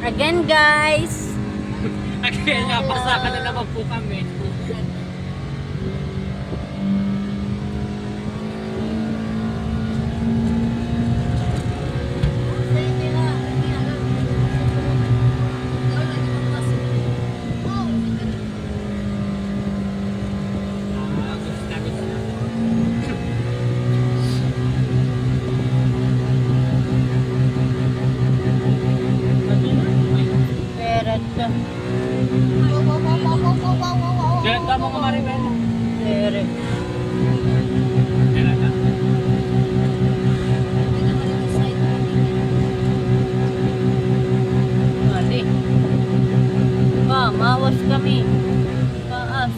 Again guys. Again, napasaka na naman po kami. Diyan ka mo Maribel. Peret. Diyan na. Mali. Mawas kami. Taas.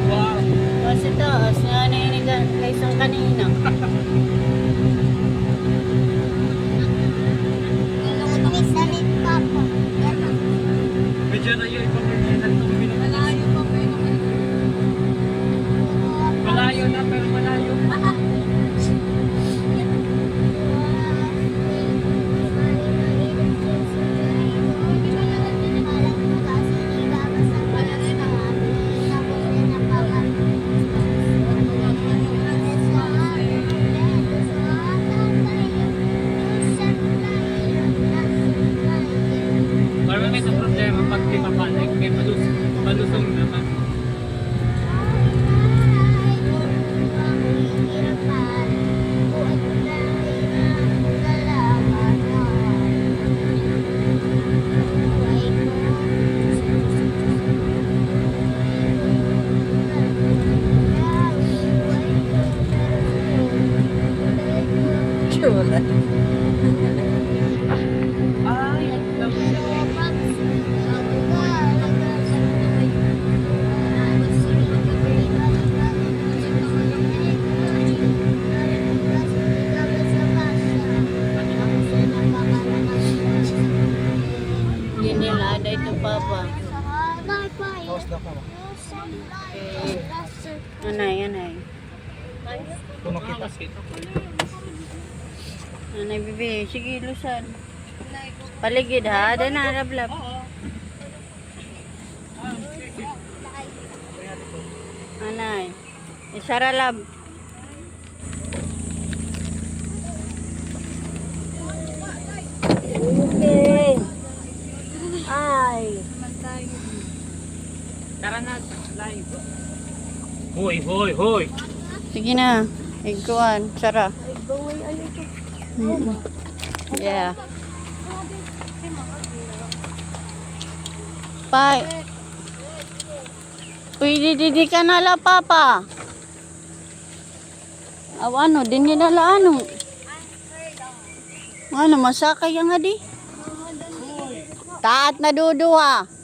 Wow. Kasi taas. Naninigan. Kaisang kanina. Medyo na yun, ipapagkitan itong Malayo pa po yun. Malayo na, pero malayo. Parang may isang problema pag di mapalik, may malusong naman. Chula. Ay, Hindi nila ada ito papa. Anay, anay. Anay, bibi. Sige, lusan. Paligid ha. Ada na, lablab. Anay. Isara lab. Okay. Ay. tara na, live. Hoy, hoy, hoy. Sige na. Iguan. Sara. Yeah. Pai. Pwede didi ka nala papa. Ano, din nila ano. Ano, masakay yang adi. Taat na duduha.